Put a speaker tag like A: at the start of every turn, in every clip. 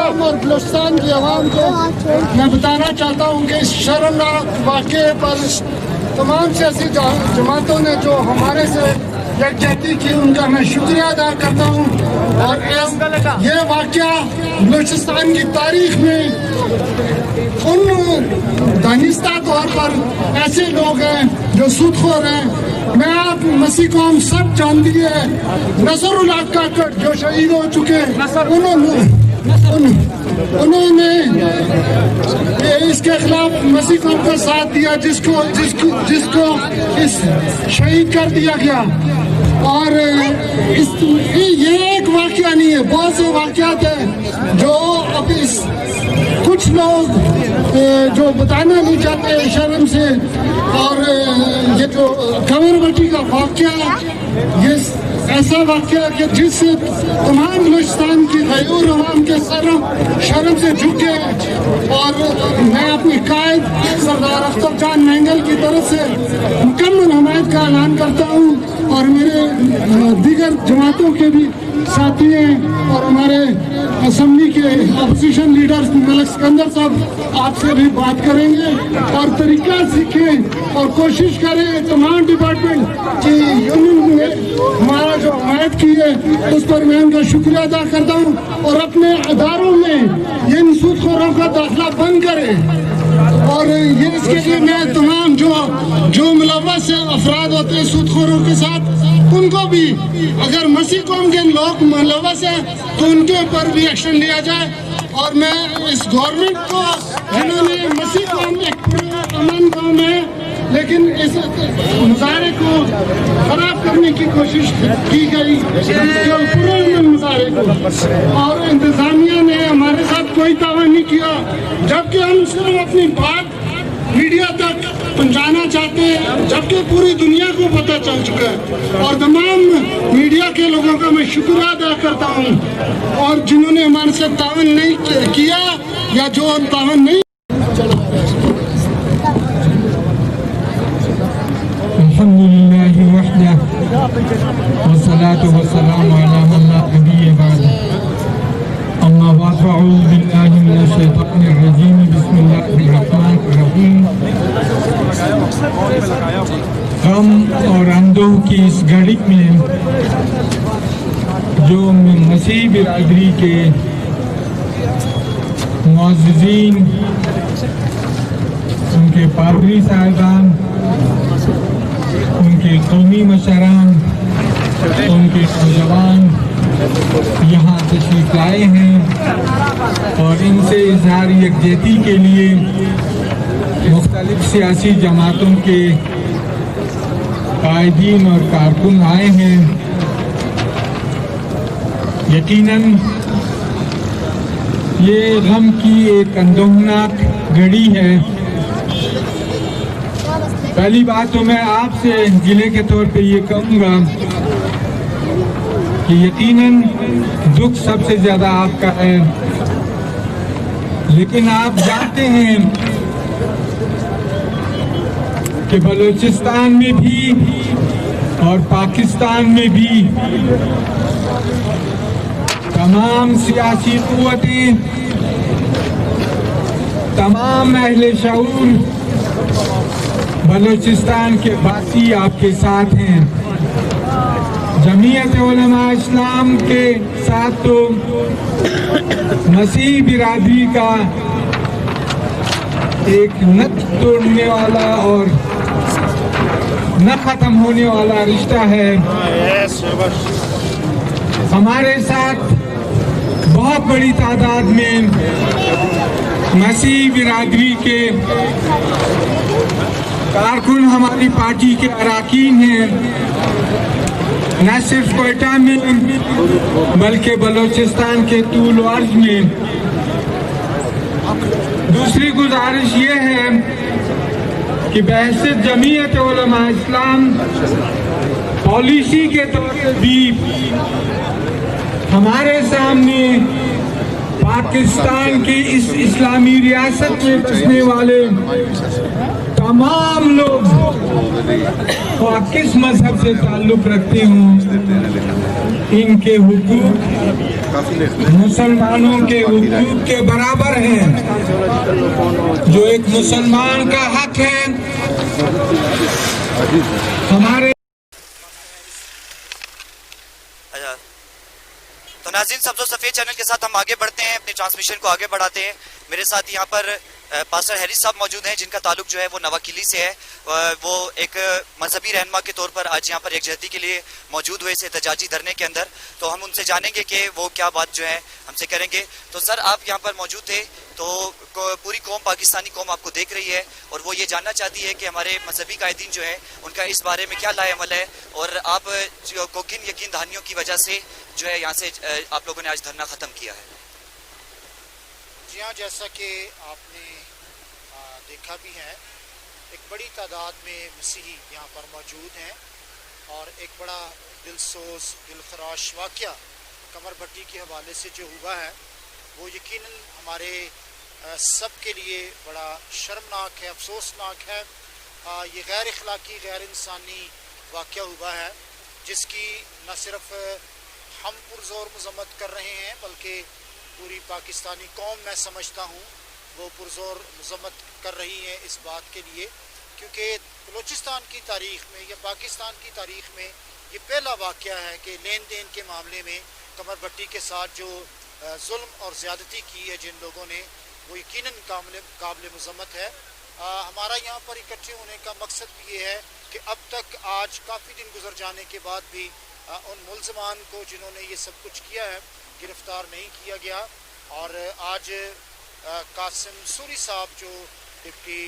A: اور بلوچستان کی عوام کو میں بتانا چاہتا ہوں کہ اس شرمناک واقعے پر تمام سیاسی جماعتوں نے جو ہمارے سے یکجہتی کی ان کا میں شکریہ ادا کرتا ہوں. اور یہ واقعہ بلوچستان کی تاریخ میں ان دانستہ طور پر ایسے لوگ ہیں جو سود خور ہیں. میں آپ مسیح قوم سب جانتی ہے. نصر اللہ کاکڑ جو شہید ہو چکے انہوں نے اس کے خلاف مسیح قوم کا ساتھ دیا جس کو اس شہید کر دیا گیا. اور یہ ایک واقعہ نہیں ہے, بہت سے واقعات ہیں جو اب کچھ لوگ جو بتانا نہیں چاہتے شرم سے. اور یہ جو کنور بٹی کا واقعہ یہ ایسا واقعہ کہ جس سے تمام بلوچستان کی غیور عوام کے سر شرم سے جھکے. اور میں اپنی قائد سردار اختر جان مینگل کی طرف سے مکمل حمایت کا اعلان کرتا ہوں. اور میرے دیگر جماعتوں کے بھی ساتھی ہیں اور ہمارے اسمبلی کے اپوزیشن لیڈر ملک سکندر صاحب آپ سے بھی بات کریں گے اور طریقہ سیکھیں اور کوشش کریں تمام ڈپارٹمنٹ کی یونین نے ہمارا جو حمایت کی ہے اس پر میں ان کا شکریہ ادا کرتا ہوں. اور اپنے اداروں میں یہ سود خوروں کا داخلہ بند کریں. اور یہ اس کے لیے میں تمام جو ملوث افراد ہوتے ہیں سود خوروں کے ساتھ ان کو بھی اگر مسیح قوم کے لوگ ملوث ہیں تو ان کے اوپر بھی ایکشن لیا جائے. اور میں اس گورنمنٹ کو جنہوں نے مسیح قوم ایک امن قوم ہے لیکن اس مظاہرے کو خراب کرنے کی کوشش کی گئی مظاہرے کو, اور انتظامیہ نے ہمارے ساتھ کوئی تعاون نہیں کیا جبکہ ہم صرف اپنی بات میڈیا تک پہنچانا چاہتے ہیں جبکہ پوری دنیا کو پتہ چل چکا ہے. اور تمام میڈیا کے لوگوں کا میں شکریہ ادا کرتا ہوں اور جنہوں نے ہمارے ساتھ تعاون نہیں کیا یا جو تعاون نہیں.
B: الحمدللہ وحدہ والصلاة والسلام علی من لا نبی بعدہ اما بعد فاعوذ باللہ من الشیطان الرجیم بسم اللہ الرحمن الرحیم. غم اور اندوہ کی اس گھڑی میں جو مسیح برادری کے معززین, ان کے پادری صاحبان, ان کے قومی مشران, ان کے نوجوان یہاں تشریف لائے ہیں اور ان سے اظہار یکجہتی کے لیے مختلف سیاسی جماعتوں کے قائدین اور کارکن آئے ہیں. یقیناً یہ غم کی ایک اندوہناک گھڑی ہے. پہلی بات تو میں آپ سے گلے کے طور پہ یہ کہوں گا کہ یقیناً دکھ سب سے زیادہ آپ کا ہے, لیکن آپ جانتے ہیں کہ بلوچستان میں بھی اور پاکستان میں بھی تمام سیاسی قوتیں, تمام اہل شعور بلوچستان کے باسی آپ کے ساتھ ہیں. جمعیت علماء اسلام کے ساتھ تو مسیح برادری کا ایک نہ توڑنے والا اور نہ ختم ہونے والا رشتہ ہے. ہمارے ساتھ بہت بڑی تعداد میں مسیح برادری کے کارکن ہماری پارٹی کے اراکین ہیں, نہ صرف کوئٹہ میں بلکہ بلوچستان کے طول و عرض میں. دوسری گزارش یہ ہے کہ بحیثیت جمعیت علماء اسلام پالیسی کے طور پر بھی ہمارے سامنے پاکستان کی اس اسلامی ریاست میں بسنے والے تمام لوگ خواہ کس مذہب سے تعلق رکھتے ہوں ان کے حقوق मुसलमानों के वजूद के बराबर हैं, जो एक मुसलमान का हक है। हमारे
C: तो नाज़रीन, सब्ज़ो सफ़ेद चैनल के साथ हम आगे बढ़ते हैं, अपने ट्रांसमिशन को आगे बढ़ाते हैं। मेरे साथ यहाँ पर पास्टर हैरिस साहब मौजूद हैं, जिनका ताल्लुक जो है वो नवाकिली से है। वो एक मजहबी रहनुमा के तौर पर आज यहाँ पर यकजहती के लिए मौजूद हुए इस एहतजाजी धरने के अंदर। तो हम उनसे जानेंगे कि वो क्या बात जो है हमसे करेंगे। तो सर, आप यहाँ पर मौजूद थे, तो पूरी कौम, पाकिस्तानी कौम आपको देख रही है और वो ये जानना चाहती है कि हमारे मजहबी कायदीन जो है उनका इस बारे में क्या लाएअमल है, और आप को किन यकीन दहानियों की वजह से जो है यहाँ से आप लोगों ने आज धरना ख़त्म किया है।
D: जी हाँ, जैसा कि आपने देखा भी है, एक बड़ी तादाद में मसीही यहाँ पर मौजूद हैं और एक बड़ा दिलसोज, दिलखराश वाक़या कमर भट्टी के हवाले से जो हुआ है वो यकीनन हमारे सब के लिए बड़ा शर्मनाक है, अफसोसनाक है। ये गैर अखलाकी, गैर इंसानी वाक़या हुआ है, जिसकी न सिर्फ हम पुरज़ोर मज़म्मत कर रहे हैं बल्कि पूरी पाकिस्तानी कौम, मैं समझता हूँ, वो पुरज़ोर मज़म्मत कर रही है इस बात के लिए, क्योंकि बलूचिस्तान की तारीख़ में या पाकिस्तान की तारीख़ में ये पहला वाक़या है कि लेन देन के मामले में कमर भट्टी के साथ जो जुल्म और ज़्यादती की है जिन लोगों ने, वो यकीनन काबिल मज़म्मत है। हमारा यहाँ पर इकट्ठे होने का मकसद भी ये है कि अब तक आज काफ़ी दिन गुजर जाने के बाद भी उन मुल्ज़मान को जिन्होंने ये सब कुछ किया है गिरफ़्तार नहीं किया गया। और आज कासिम सूरी साहब जो डिप्टी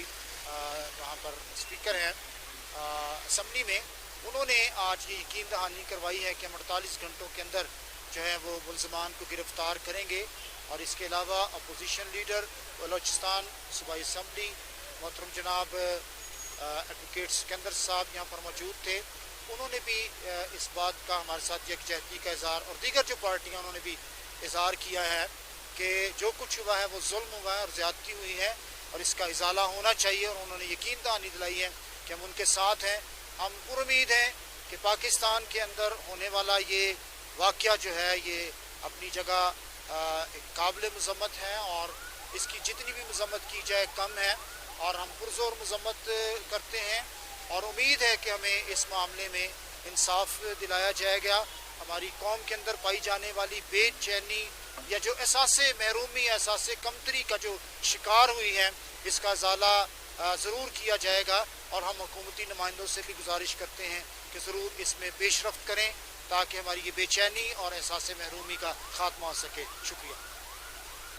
D: वहाँ पर स्पीकर हैं असम्बली में, उन्होंने आज ये यकीन दहानी करवाई है कि हम 48 घंटों के अंदर जो है वो मुल्ज़मान को गिरफ़्तार करेंगे। और इसके अलावा अपोजिशन लीडर बलूचिस्तान सूबाई असम्बली मोहतरम जनाब एडवोकेट सिकंदर साहब यहाँ पर मौजूद थे, उन्होंने भी इस बात का हमारे साथ यकजहती का इज़हार, और दीगर जो पार्टियाँ उन्होंने भी इज़हार किया है कि जो कुछ हुआ है वो जुल्म हुआ है और ज़्यादती हुई है और इसका इज़ाला होना चाहिए। और उन्होंने यकीन दहानी दिलाई है कि हम उनके साथ हैं। हम पुरुमीद हैं कि पाकिस्तान के अंदर होने वाला ये वाक़या जो है ये अपनी जगह एक काबिल मज़म्मत है और इसकी जितनी भी मज़म्मत की जाए कम है, और हम पुरज़ोर मज़म्मत करते हैं और उम्मीद है कि हमें इस मामले में इंसाफ दिलाया जाएगा। हमारी कौम के अंदर पाई जाने वाली बेचैनी या जो एहसास महरूमी, एहसास कमतरी का जो शिकार हुई है, इसका इज़ाला ज़रूर किया जाएगा। और हम हुकूमती नुमाइंदों से भी गुजारिश करते हैं कि ज़रूर इसमें पेशरफ्त करें ताकि हमारी ये बेचैनी और एहसास महरूमी का खात्मा हो सके। शुक्रिया।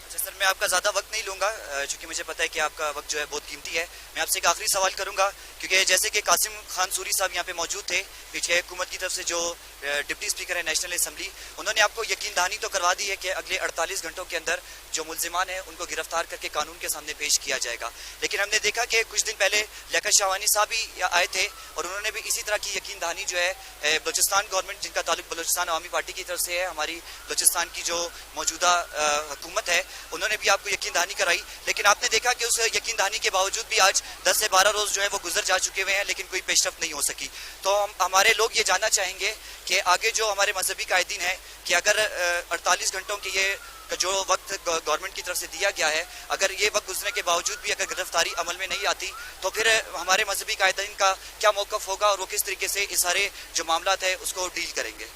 C: अच्छा सर, मैं आपका ज़्यादा वक्त नहीं लूँगा, चूँकि मुझे पता है कि आपका वक्त जो है बहुत कीमती है। मैं आपसे एक आखिरी सवाल करूँगा, क्योंकि जैसे कि कासिम खान सूरी साहब यहाँ पे मौजूद थे, पीछे हुकूमत की तरफ से जो डिप्टी स्पीकर है नेशनल असम्बली, उन्होंने आपको यकीन दहानी तो करवा दी है कि अगले 48 घंटों के अंदर जो मुल्ज़िमान हैं उनको गिरफ्तार करके कानून के सामने पेश किया जाएगा। लेकिन हमने देखा कि कुछ दिन पहले लियाकत शाहवानी साहब भी आए थे और उन्होंने भी इसी तरह की यकीन दहानी जो है बलूचिस्तान गवर्नमेंट, जिनका ताल्लुक बलूचिस्तान अवामी पार्टी की तरफ से है, हमारी बलूचिस्तान की जो मौजूदा हुकूमत है, उन्होंने भी आपको यकीन दहानी कराई। लेकिन आपने देखा कि उस यकीन दहानी के बावजूद भी आज 10 से 12 रोज़ जो है वो गुजर जा चुके हुए हैं, लेकिन कोई पेशरफ्त नहीं हो सकी। तो हमारे लोग ये जानना चाहेंगे कि आगे जो हमारे मजहबी कायदीन है कि अगर 48 घंटों के ये जो वक्त गवर्नमेंट की तरफ से दिया गया है, अगर ये वक्त गुजरने के बावजूद भी अगर गिरफ्तारी अमल में नहीं आती, तो फिर हमारे मजहबी कायदीन का क्या मौक़िफ़ होगा और वो किस तरीके से इस सारे जो मामलात है उसको डील करेंगे?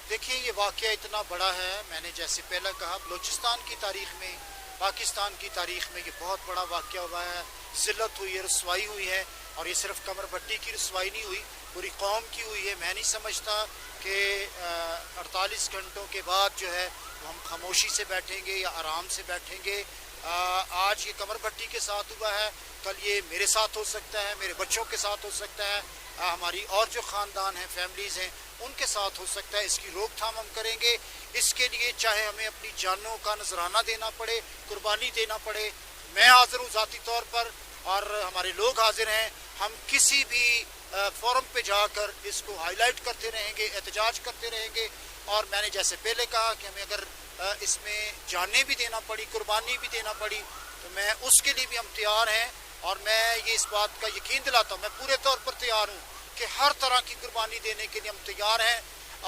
D: देखिए, ये वाक़या इतना बड़ा है, मैंने जैसे पहले कहा, बलूचिस्तान की तारीख़ में, पाकिस्तान की तारीख़ में ये बहुत बड़ा वाक़या हुआ है। ज़िल्लत हुई है, रसवाई हुई है, और ये सिर्फ कमर भट्टी की रसवाई नहीं हुई, पूरी कौम की हुई है। मैं नहीं समझता कि 48 घंटों के बाद जो है हम खामोशी से बैठेंगे या आराम से बैठेंगे। आज ये कमर भट्टी के साथ हुआ है, कल ये मेरे साथ हो सकता है, मेरे बच्चों के साथ हो सकता है, हमारी और जो ख़ानदान हैं, फैमिलीज़ हैं, उनके साथ हो सकता है। इसकी रोकथाम हम करेंगे। इसके लिए चाहे हमें अपनी जानों का नजराना देना पड़े, कुर्बानी देना पड़े, मैं हाज़िर हूँ ज़ाती तौर पर, और हमारे लोग हाजिर हैं। हम किसी भी फोरम पे जाकर इसको हाईलाइट करते रहेंगे, एहतजाज करते रहेंगे। और मैंने जैसे पहले कहा कि हमें अगर इसमें जानें भी देना पड़ी, कुर्बानी भी देना पड़ी, तो मैं उसके लिए भी हम तैयार हैं। और मैं ये इस बात का यकीन दिलाता हूँ, मैं पूरे तौर पर तैयार हूँ कि हर तरह की कुर्बानी देने के लिए हम तैयार हैं।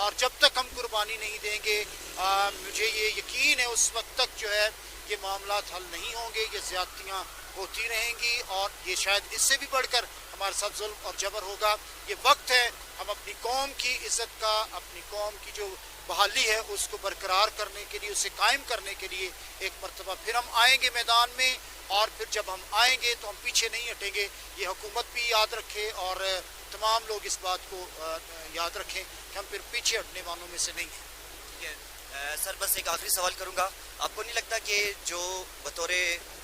D: اور جب تک ہم قربانی نہیں دیں گے مجھے یہ یقین ہے اس وقت تک جو ہے یہ معاملات حل نہیں ہوں گے، یہ زیادتیاں ہوتی رہیں گی اور یہ شاید اس سے بھی بڑھ کر ہمارے ساتھ ظلم اور جبر ہوگا۔ یہ وقت ہے ہم اپنی قوم کی عزت کا، اپنی قوم کی جو بحالی ہے اس کو برقرار کرنے کے لیے، اسے قائم کرنے کے لیے ایک مرتبہ پھر ہم آئیں گے میدان میں، اور پھر جب ہم آئیں گے تو ہم پیچھے نہیں ہٹیں گے۔ یہ حکومت بھی یاد رکھے اور تمام لوگ اس بات کو یاد رکھیں کہ ہم پھر پیچھے ہٹنے والوں میں سے نہیں ہیں۔
C: سر بس ایک آخری سوال کروں گا، آپ کو نہیں لگتا کہ جو بطور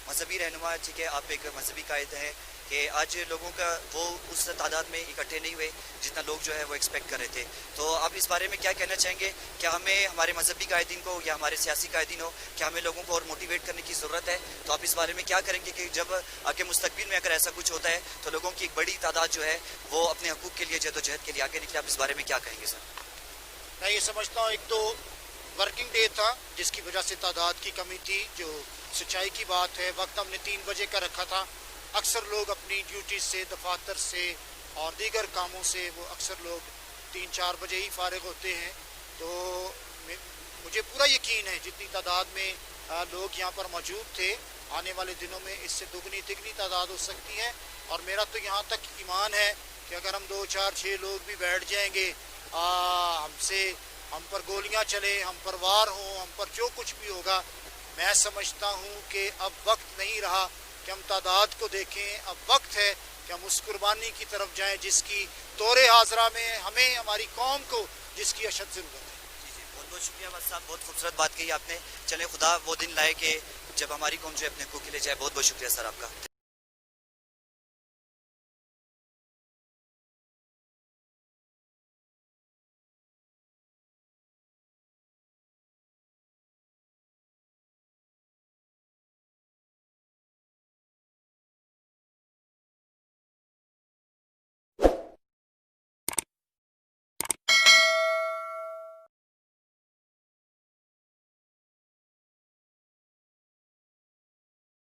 C: مذہبی رہنما، ٹھیک ہے آپ ایک مذہبی قائد ہیں، کہ آج لوگوں کا وہ اس تعداد میں اکٹھے نہیں ہوئے جتنا لوگ جو ہے وہ ایکسپیکٹ کر رہے تھے، تو آپ اس بارے میں کیا کہنا چاہیں گے؟ کیا ہمیں ہمارے مذہبی قائدین کو یا ہمارے سیاسی قائدین ہو، کیا ہمیں لوگوں کو اور موٹیویٹ کرنے کی ضرورت ہے؟ تو آپ اس بارے میں کیا کریں گے کہ جب آگے مستقبل میں اگر ایسا کچھ ہوتا ہے تو لوگوں کی ایک بڑی تعداد جو ہے وہ اپنے حقوق کے لیے جدوجہد کے لیے آگے نکلے، آپ اس بارے میں کیا کہیں گے سر؟
D: میں یہ سمجھتا ہوں ایک تو ورکنگ ڈے تھا جس کی وجہ سے تعداد کی کمی تھی، جو سچائی کی بات ہے۔ وقت ہم نے 3 بجے کا رکھا تھا، اکثر لوگ اپنی ڈیوٹی سے، دفاتر سے اور دیگر کاموں سے وہ اکثر لوگ 3-4 بجے ہی فارغ ہوتے ہیں، تو مجھے پورا یقین ہے جتنی تعداد میں لوگ یہاں پر موجود تھے آنے والے دنوں میں اس سے دگنی تگنی تعداد ہو سکتی ہے، اور میرا تو یہاں تک ایمان ہے کہ اگر ہم 2-4-6 لوگ بھی بیٹھ جائیں گے، ہم پر گولیاں چلے، ہم پر وار ہوں، ہم پر جو کچھ بھی ہوگا، میں سمجھتا ہوں کہ اب وقت نہیں رہا کہ ہم تعداد کو دیکھیں، اب وقت ہے کہ ہم اس قربانی کی طرف جائیں جس کی دور حاضرہ میں ہمیں، ہماری قوم کو جس کی اشد ضرورت ہے۔
C: جی بہت بہت شکریہ واسطہ صاحب، بہت خوبصورت بات کہی آپ نے۔ چلیں خدا وہ دن لائے کہ جب ہماری قوم جو ہے اپنے حقوق کے لیے جائے۔ بہت بہت شکریہ سر آپ کا۔